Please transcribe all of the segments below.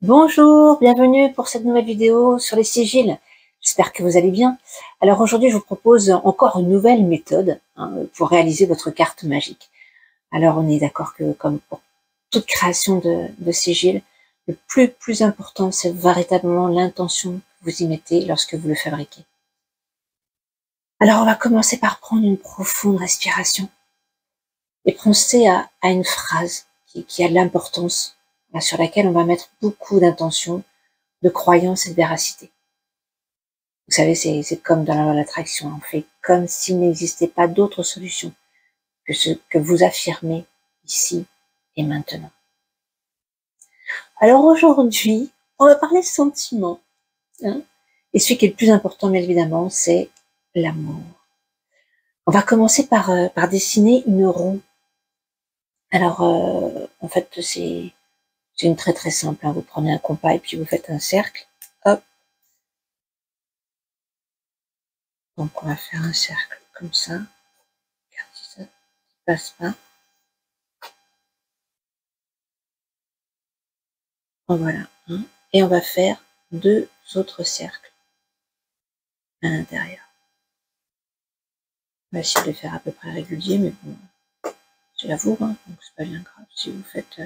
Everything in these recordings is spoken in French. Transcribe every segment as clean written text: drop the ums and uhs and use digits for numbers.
Bonjour, bienvenue pour cette nouvelle vidéo sur les sigils. J'espère que vous allez bien. Alors aujourd'hui, je vous propose encore une nouvelle méthode pour réaliser votre carte magique. Alors on est d'accord que comme pour toute création de sigil, le plus important, c'est véritablement l'intention que vous y mettez lorsque vous le fabriquez. Alors on va commencer par prendre une profonde respiration et penser à une phrase qui a de l'importance, sur laquelle on va mettre beaucoup d'intention, de croyance et de véracité. Vous savez, c'est comme dans la loi de l'attraction, on fait comme s'il n'existait pas d'autre solution que ce que vous affirmez ici et maintenant. Alors aujourd'hui, on va parler sentiment, hein, et celui qui est le plus important, bien évidemment, c'est l'amour. On va commencer par dessiner une roue. Alors, en fait, c'est une très simple, hein. Vous prenez un compas et puis vous faites un cercle, hop. Donc on va faire un cercle comme ça. Regarde si ça ne passe pas. Voilà, hein. Et on va faire 2 autres cercles à l'intérieur. On va essayer de les faire à peu près réguliers, mais bon, c'est l'avoue, hein, donc c'est pas bien grave si vous faites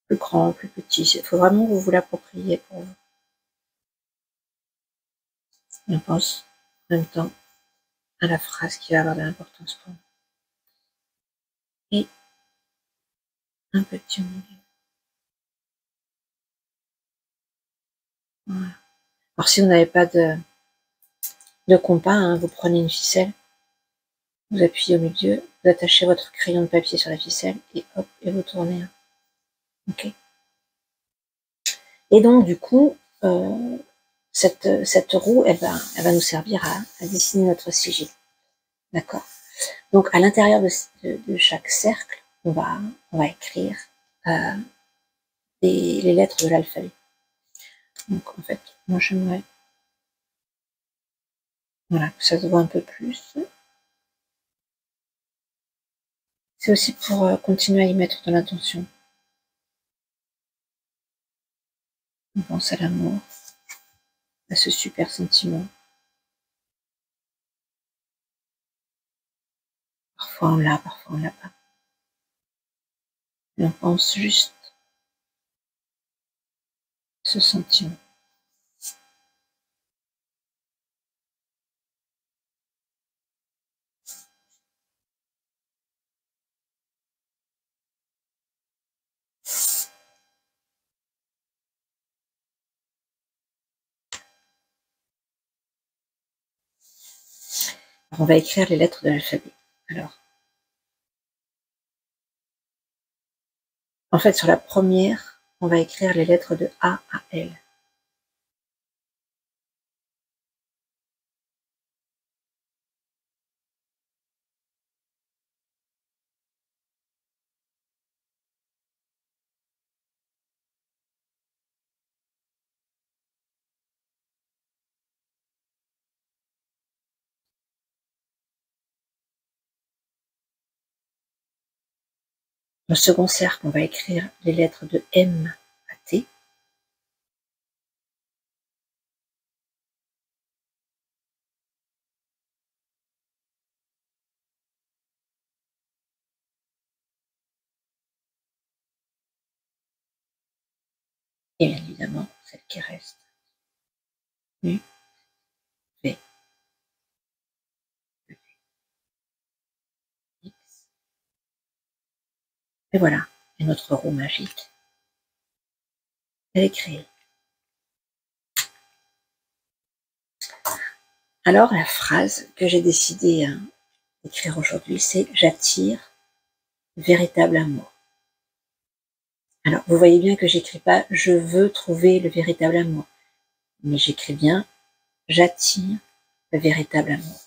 plus grand, plus petit. Il faut vraiment que vous vous l'appropriez pour vous. Et on pense en même temps à la phrase qui va avoir de l'importance pour nous. Et un petit au milieu. Voilà. Alors si vous n'avez pas de compas, hein, vous prenez une ficelle, vous appuyez au milieu, vous attachez votre crayon de papier sur la ficelle et hop, et vous tournez. Ok. Et donc du coup, cette roue, elle va nous servir à dessiner notre sigil. D'accord. Donc à l'intérieur de chaque cercle, on va écrire les lettres de l'alphabet. Donc en fait, moi j'aimerais, voilà, que ça se voit un peu plus. C'est aussi pour continuer à y mettre de l'intention. On pense à l'amour, à ce super sentiment. Parfois on l'a, parfois on l'a pas. Et on pense juste ce sentiment. Alors, on va écrire les lettres de l'alphabet. Alors, en fait, sur la première, on va écrire les lettres de A à L. Dans le second cercle, on va écrire les lettres de M à T. Et bien évidemment, celle qui reste. U, V, W, X. Et voilà, et notre roue magique, elle est créée. Alors, la phrase que j'ai décidé d'écrire aujourd'hui, c'est « J'attire véritable amour ». Alors, vous voyez bien que j'écris pas « Je veux trouver le véritable amour », mais j'écris bien « J'attire le véritable amour ».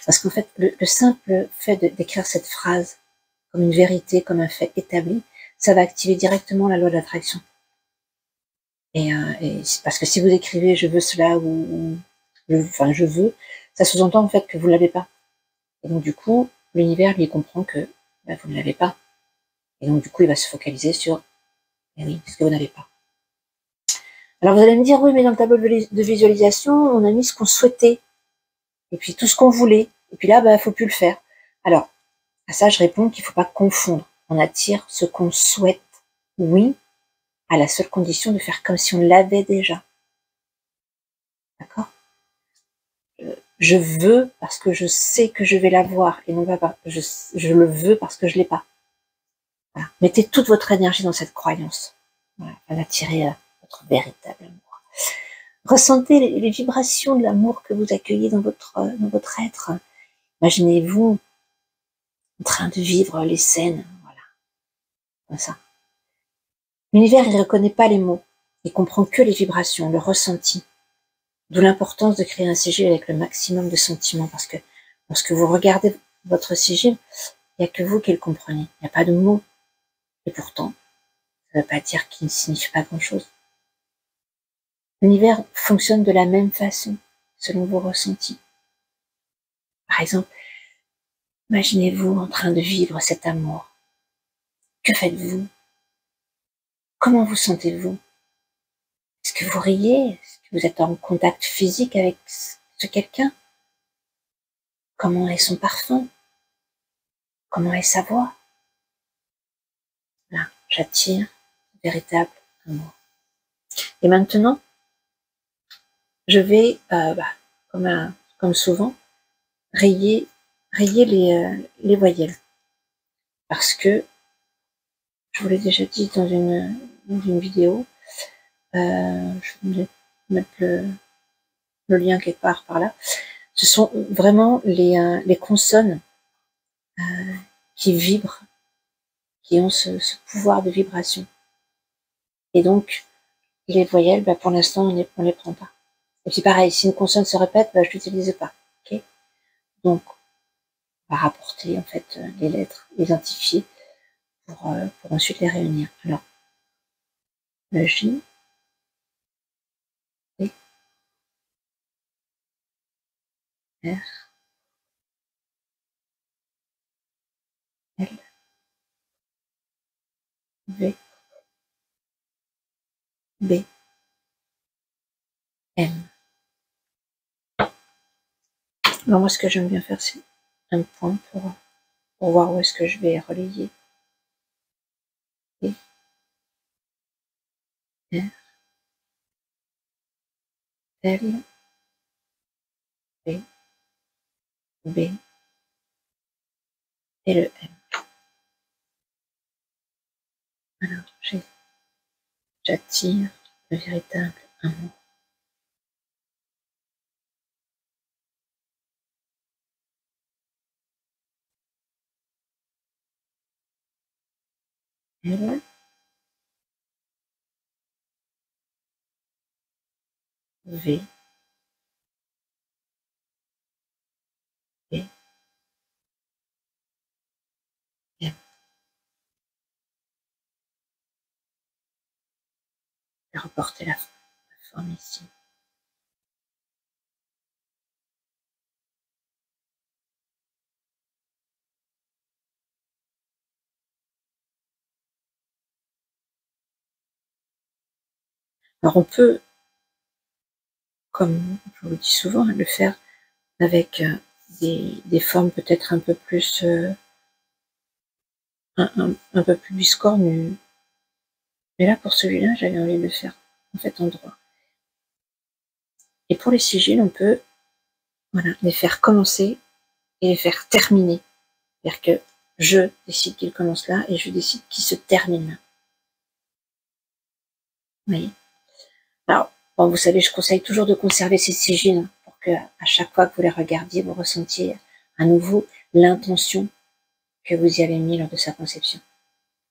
Parce qu'en fait, le simple fait d'écrire cette phrase comme une vérité, comme un fait établi, ça va activer directement la loi de l'attraction. Et parce que si vous écrivez je veux cela ou enfin je veux, ça sous-entend en fait que vous ne l'avez pas. Et donc du coup, l'univers lui comprend que bah, vous ne l'avez pas. Et donc du coup, il va se focaliser sur eh oui, ce que vous n'avez pas. Alors vous allez me dire oui, mais dans le tableau de visualisation, on a mis ce qu'on souhaitait et puis tout ce qu'on voulait. Et puis là, bah, faut plus le faire. Alors à ça, je réponds qu'il faut pas confondre. On attire ce qu'on souhaite, oui, à la seule condition de faire comme si on l'avait déjà. D'accord? Je veux parce que je sais que je vais l'avoir et non pas je le veux parce que je l'ai pas. Voilà. Mettez toute votre énergie dans cette croyance. Voilà, à attirer votre véritable amour. Ressentez les vibrations de l'amour que vous accueillez dans votre être. Imaginez-vous en train de vivre les scènes, voilà, comme ça. L'univers, il ne reconnaît pas les mots, il comprend que les vibrations, le ressenti. D'où l'importance de créer un sigil avec le maximum de sentiments, parce que lorsque vous regardez votre sigil, il n'y a que vous qui le comprenez, il n'y a pas de mots. Et pourtant, ça ne veut pas dire qu'il ne signifie pas grand-chose. L'univers fonctionne de la même façon, selon vos ressentis. Par exemple, imaginez-vous en train de vivre cet amour. Que faites-vous? Comment vous sentez-vous? Est-ce que vous riez? Est-ce que vous êtes en contact physique avec ce quelqu'un? Comment est son parfum? Comment est sa voix? Là, j'attire un véritable amour. Et maintenant, je vais, comme souvent, rayer les voyelles. Parce que, je vous l'ai déjà dit dans une vidéo, je vais mettre le lien quelque part par là. Ce sont vraiment les consonnes qui vibrent, qui ont ce pouvoir de vibration. Et donc, les voyelles, bah, pour l'instant, on les prend pas. Et puis pareil, si une consonne se répète, bah, je l'utilise pas. Okay, donc, on va rapporter en fait les lettres, les identifier pour ensuite les réunir. Alors, le J, P, R, L, V, B, M. Alors moi, ce que j'aime bien faire, c'est un point pour voir où est-ce que je vais relayer. P, R, L, V, B et le M. Alors, j'attire le véritable amour. L, V, B, M. Je vais reporter la forme ici. Alors on peut, comme je vous le dis souvent, le faire avec des formes peut-être un peu plus un peu plus biscornues. Mais là pour celui-là, j'avais envie de le faire en fait en droit. Et pour les sigils, on peut les faire commencer et les faire terminer. C'est-à-dire que je décide qu'il commence là et je décide qu'il se termine là. Vous voyez? Alors, bon, vous savez, je conseille toujours de conserver ces sigils pour que à chaque fois que vous les regardiez, vous ressentiez à nouveau l'intention que vous y avez mis lors de sa conception.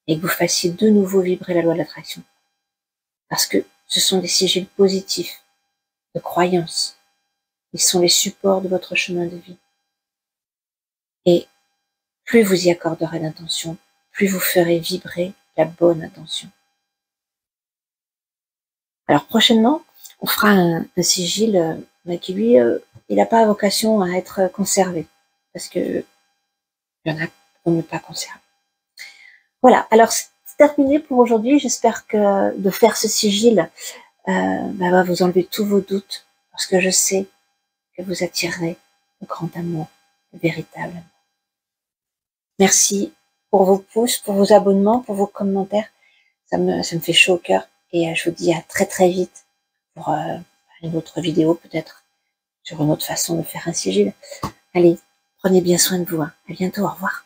Et que vous fassiez de nouveau vibrer la loi de l'attraction. Parce que ce sont des sigils positifs, de croyance. Ils sont les supports de votre chemin de vie. Et plus vous y accorderez d'intention, plus vous ferez vibrer la bonne intention. Alors prochainement, on fera un sigil qui lui, il n'a pas vocation à être conservé, parce que il y en a pour ne pas conserver. Voilà, alors c'est terminé pour aujourd'hui. J'espère que de faire ce sigil va vous enlever tous vos doutes, parce que je sais que vous attirerez le grand amour, le véritable amour. Merci pour vos pouces, pour vos abonnements, pour vos commentaires. Ça me fait chaud au cœur. Et je vous dis à très très vite pour une autre vidéo peut-être, sur une autre façon de faire un sigil. Allez, prenez bien soin de vous. À bientôt, au revoir.